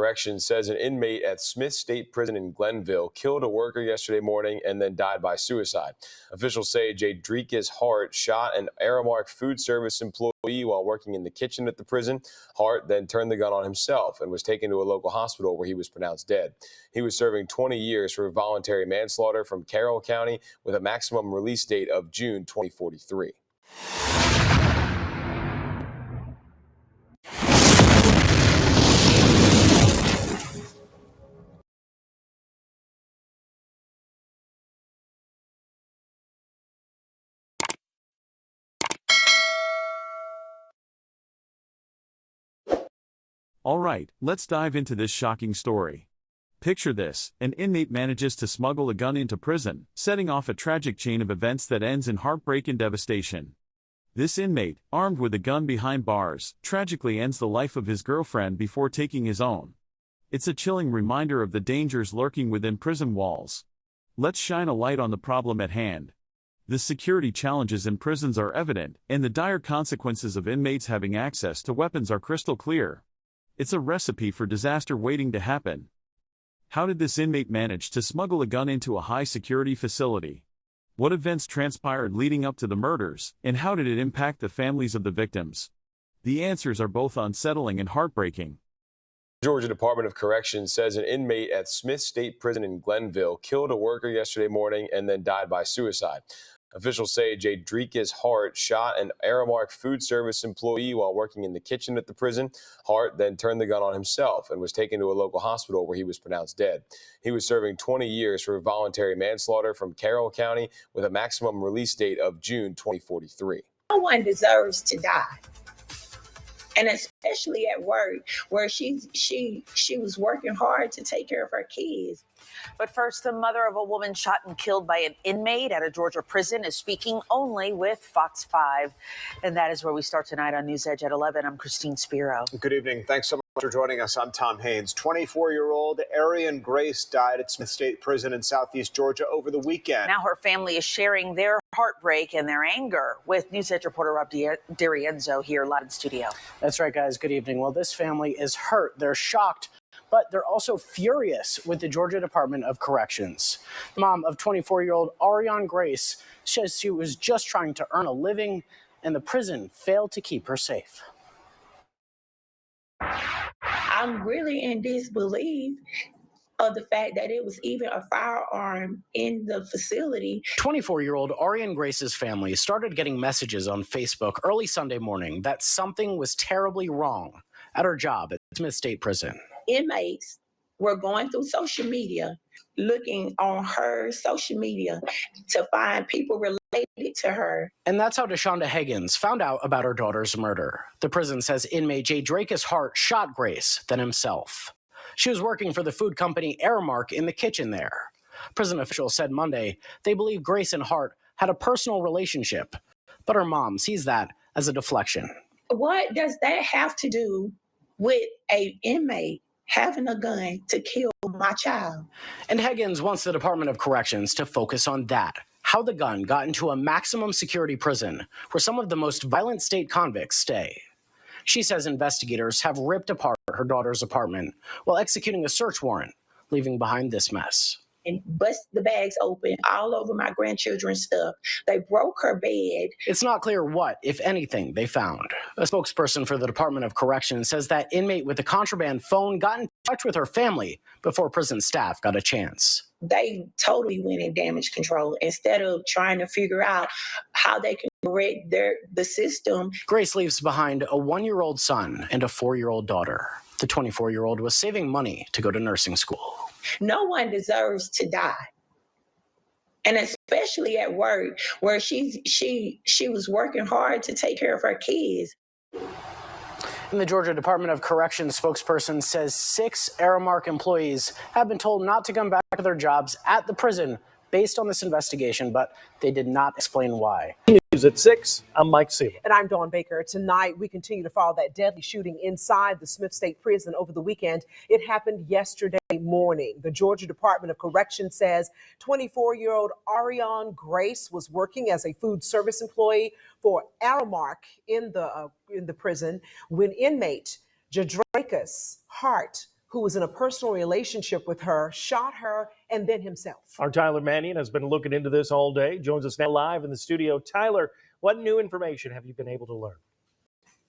Corrections says an inmate at Smith State Prison in Glenville killed a worker yesterday morning and then died by suicide. Officials say Jaydrekus Hart shot an Aramark food service employee while working in the kitchen at the prison. Hart then turned the gun on himself and was taken to a local hospital where he was pronounced dead. He was serving 20 years for voluntary manslaughter from Carroll County with a maximum release date of June 2043. All right, let's dive into this shocking story. Picture this: an inmate manages to smuggle a gun into prison, setting off a tragic chain of events that ends in heartbreak and devastation. This inmate, armed with a gun behind bars, tragically ends the life of his girlfriend before taking his own. It's a chilling reminder of the dangers lurking within prison walls. Let's shine a light on the problem at hand. The security challenges in prisons are evident, and the dire consequences of inmates having access to weapons are crystal clear. It's a recipe for disaster waiting to happen. How did this inmate manage to smuggle a gun into a high-security facility? What events transpired leading up to the murders, and how did it impact the families of the victims? The answers are both unsettling and heartbreaking. The Georgia Department of Corrections says an inmate at Smith State Prison in Glenville killed a worker yesterday morning and then died by suicide. Officials say Jaydrekus Hart shot an Aramark food service employee while working in the kitchen at the prison. Hart then turned the gun on himself and was taken to a local hospital where he was pronounced dead. He was serving 20 years for voluntary manslaughter from Carroll County with a maximum release date of June 2043. No one deserves to die. And especially at work, where she was working hard to take care of her kids. But first, the mother of a woman shot and killed by an inmate at a Georgia prison is speaking only with Fox 5. And that is where we start tonight on News Edge at 11. I'm Christine Spiro. Good evening. Thanks so much for joining us. I'm Tom Haynes. 24-year-old Arian Grace died at Smith State Prison in Southeast Georgia over the weekend. Now her family is sharing their heartbreak and their anger with News Edge reporter Rob D'Arienzo here live in studio. That's right, guys. Good evening. Well, this family is hurt. They're shocked, but they're also furious with the Georgia Department of Corrections. The mom of 24-year-old Arian Grace says she was just trying to earn a living, and the prison failed to keep her safe. I'm really in disbelief of the fact that it was even a firearm in the facility. 24-year-old Arian Grace's family started getting messages on Facebook early Sunday morning that something was terribly wrong at her job at Smith State Prison. Inmates were going through social media, looking on her social media to find people related to her. And that's how Deshaunda Higgins found out about her daughter's murder. The prison says inmate Jaydrekus Hart shot Grace, then himself. She was working for the food company Aramark in the kitchen there. Prison officials said Monday they believe Grace and Hart had a personal relationship, but her mom sees that as a deflection. What does that have to do with an inmate having a gun to kill my child? And Higgins wants the Department of Corrections to focus on that, how the gun got into a maximum security prison where some of the most violent state convicts stay. She says investigators have ripped apart her daughter's apartment while executing a search warrant, leaving behind this mess. And bust the bags open all over my grandchildren's stuff. They broke her bed. It's not clear what, if anything, they found. A spokesperson for the Department of Corrections says that inmate with the contraband phone got in touch with her family before prison staff got a chance. They totally went in damage control instead of trying to figure out how they can correct the system. Grace leaves behind a 1-year-old son and a 4-year-old daughter. The 24-year-old was saving money to go to nursing school. No one deserves to die. And especially at work, where she was working hard to take care of her kids. And the Georgia Department of Corrections spokesperson says 6 Aramark employees have been told not to come back to their jobs at the prison based on this investigation, but they did not explain why. News at 6, I'm Mike Sealer. And I'm Dawn Baker. Tonight, we continue to follow that deadly shooting inside the Smith State Prison over the weekend. It happened yesterday morning. The Georgia Department of Corrections says 24-year-old Arian Grace was working as a food service employee for Aramark in the prison when inmate Jaydrekus Hart, who was in a personal relationship with her, shot her and then himself. Our Tyler Mannion has been looking into this all day. Joins us now live in the studio. Tyler, what new information have you been able to learn?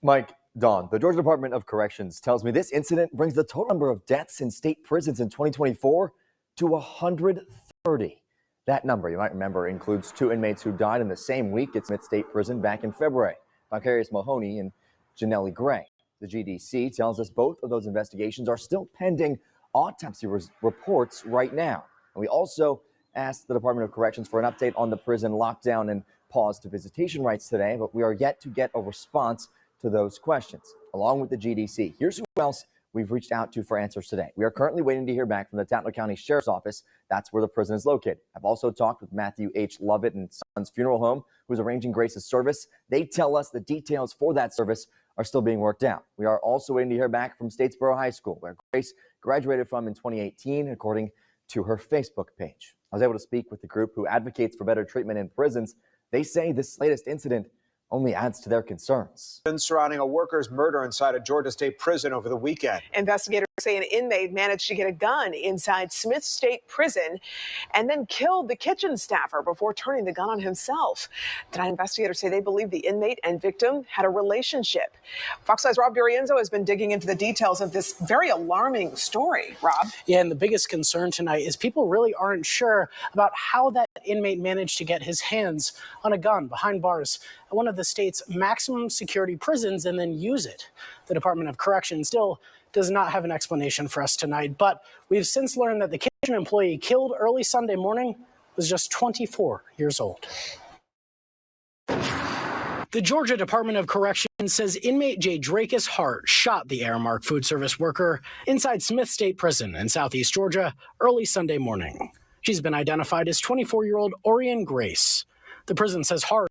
Mike, Dawn, the Georgia Department of Corrections tells me this incident brings the total number of deaths in state prisons in 2024 to 130. That number, you might remember, includes 2 inmates who died in the same week at Smith State Prison back in February, Vicarious Mahoney and Janelle Gray. The GDC tells us both of those investigations are still pending autopsy reports right now. And we also asked the Department of Corrections for an update on the prison lockdown and pause to visitation rights today, but we are yet to get a response to those questions, along with the GDC. Here's who else we've reached out to for answers today. We are currently waiting to hear back from the Tatler County Sheriff's Office. That's where the prison is located. I've also talked with Matthew H. Lovett and Sons Funeral Home, who's arranging Grace's service. They tell us the details for that service are still being worked out. We are also waiting to hear back from Statesboro High School, where Grace graduated from in 2018, according to her Facebook page. I was able to speak with the group who advocates for better treatment in prisons. They say this latest incident only adds to their concerns. Surrounding a worker's murder inside a Georgia State prison over the weekend. Investigators say an inmate managed to get a gun inside Smith State Prison and then killed the kitchen staffer before turning the gun on himself. Tonight, investigators say they believe the inmate and victim had a relationship. Fox 5's Rob D'Arienzo has been digging into the details of this very alarming story. Rob? Yeah, and the biggest concern tonight is people really aren't sure about how that inmate managed to get his hands on a gun behind bars at one of the state's maximum security prisons and then use it. The Department of Corrections still does not have an explanation for us tonight, but we've since learned that the kitchen employee killed early Sunday morning was just 24 years old. The Georgia Department of Corrections says inmate Jaydrekus Hart shot the Aramark food service worker inside Smith State Prison in southeast Georgia early Sunday morning. She's been identified as 24-year-old Orion Grace. The prison says Hart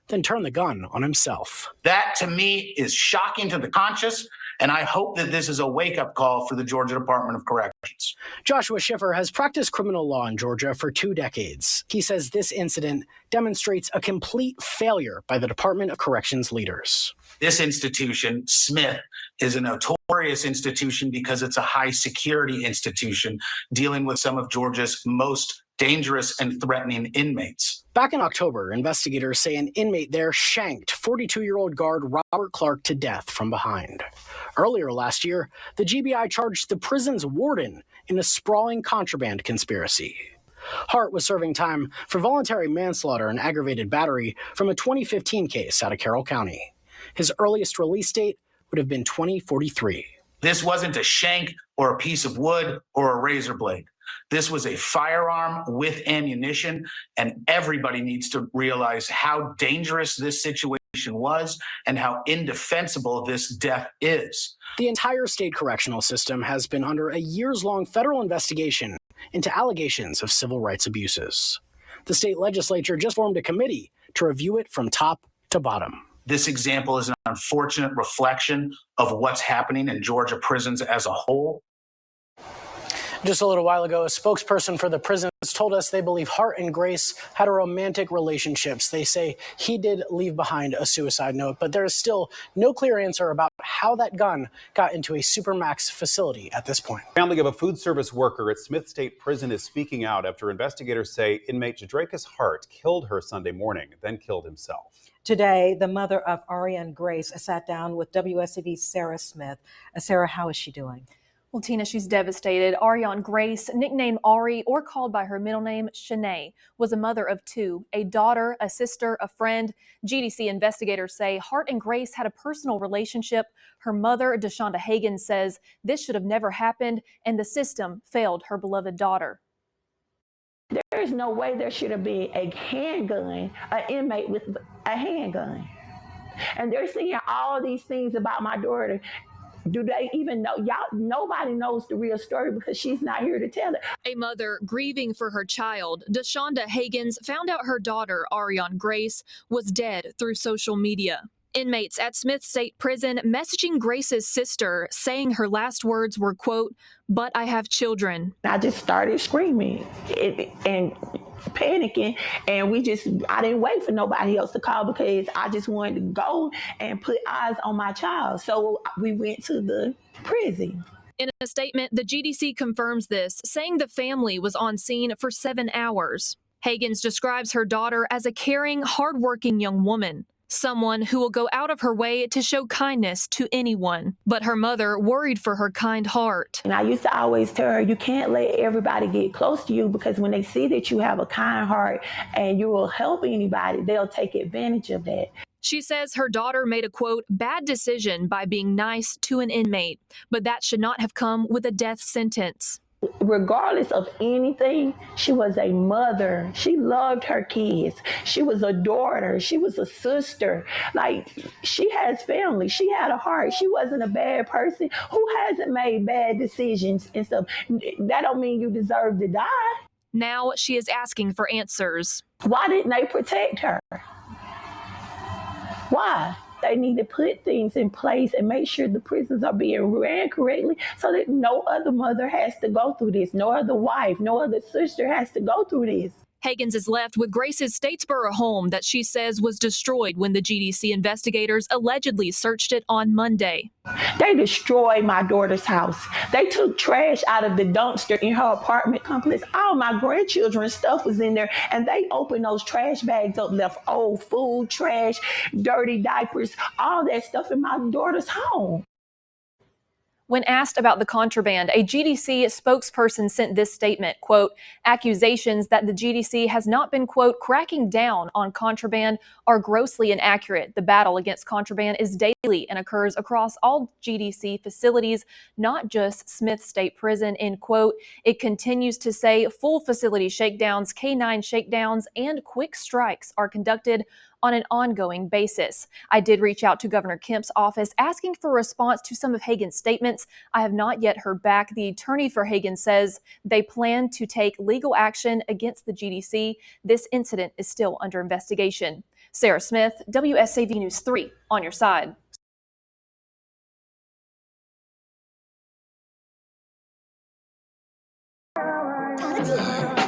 then turned the gun on himself. That, to me, is shocking to the conscious, and I hope that this is a wake-up call for the Georgia Department of Corrections. Joshua Schiffer has practiced criminal law in Georgia for 2 decades. He says this incident demonstrates a complete failure by the Department of Corrections leaders. This institution, Smith, is a notorious institution because it's a high-security institution dealing with some of Georgia's most dangerous and threatening inmates. Back in October, investigators say an inmate there shanked 42-year-old guard Robert Clark to death from behind. Earlier last year, the GBI charged the prison's warden in a sprawling contraband conspiracy. Hart was serving time for voluntary manslaughter and aggravated battery from a 2015 case out of Carroll County. His earliest release date would have been 2043. This wasn't a shank or a piece of wood or a razor blade. This was a firearm with ammunition, and everybody needs to realize how dangerous this situation was and how indefensible this death is. The entire state correctional system has been under a years-long federal investigation into allegations of civil rights abuses. The state legislature just formed a committee to review it from top to bottom. This example is an unfortunate reflection of what's happening in Georgia prisons as a whole. Just a little while ago, a spokesperson for the prisons told us they believe Hart and Grace had a romantic relationship. They say he did leave behind a suicide note, but there is still no clear answer about how that gun got into a Supermax facility at this point. Family of a food service worker at Smith State Prison is speaking out after investigators say inmate Jaydrekus Hart killed her Sunday morning, then killed himself. Today, the mother of Orion Grace sat down with WSCV's Sarah Smith. Sarah, how is she doing? Well, Tina, she's devastated. Orion Grace, nicknamed Ari or called by her middle name, Shanae, was a mother of 2, a daughter, a sister, a friend. GDC investigators say Hart and Grace had a personal relationship. Her mother, Deshonda Hagen, says this should have never happened, and the system failed her beloved daughter. There is no way there should have been a handgun, an inmate with a handgun. And they're seeing all these things about my daughter. Do they even know? Y'all, nobody knows the real story because she's not here to tell it. A mother grieving for her child, Deshonda Hagens, found out her daughter, Orion Grace, was dead through social media. Inmates at Smith State Prison messaging Grace's sister, saying her last words were, quote, "But I have children." I just started screaming and panicking, and I didn't wait for nobody else to call because I just wanted to go and put eyes on my child. So we went to the prison. In a statement, the GDC confirms this, saying the family was on scene for 7 hours. Hagans describes her daughter as a caring, hardworking young woman, someone who will go out of her way to show kindness to anyone. But her mother worried for her kind heart. And I used to always tell her, you can't let everybody get close to you, because when they see that you have a kind heart and you will help anybody, they'll take advantage of that. She says her daughter made a, quote, bad decision by being nice to an inmate, but that should not have come with a death sentence. Regardless of anything, she was a mother. She loved her kids. She was a daughter. She was a sister. Like, she has family. She had a heart. She wasn't a bad person. Who hasn't made bad decisions and stuff? That don't mean you deserve to die. Now she is asking for answers. Why didn't they protect her? Why? They need to put things in place and make sure the prisons are being ran correctly so that no other mother has to go through this. No other wife, no other sister has to go through this. Hagans is left with Grace's Statesboro home that she says was destroyed when the GDC investigators allegedly searched it on Monday. They destroyed my daughter's house. They took trash out of the dumpster in her apartment complex. All my grandchildren's stuff was in there, and they opened those trash bags up, left old food, trash, dirty diapers, all that stuff in my daughter's home. When asked about the contraband, a GDC spokesperson sent this statement, quote, accusations that the GDC has not been, quote, cracking down on contraband are grossly inaccurate. The battle against contraband is daily and occurs across all GDC facilities, not just Smith State Prison, end quote. It continues to say full facility shakedowns, K9 shakedowns, and quick strikes are conducted on an ongoing basis. I did reach out to Governor Kemp's office asking for a response to some of Hagan's statements. I have not yet heard back. The attorney for Hagan says they plan to take legal action against the GDC. This incident is still under investigation. Sarah Smith, WSAV News 3, on your side.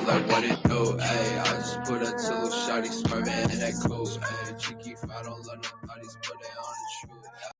Like what it do, ayy. I just put a two shawty swerving in that cool, ayy. Cheeky, I don't love nobody's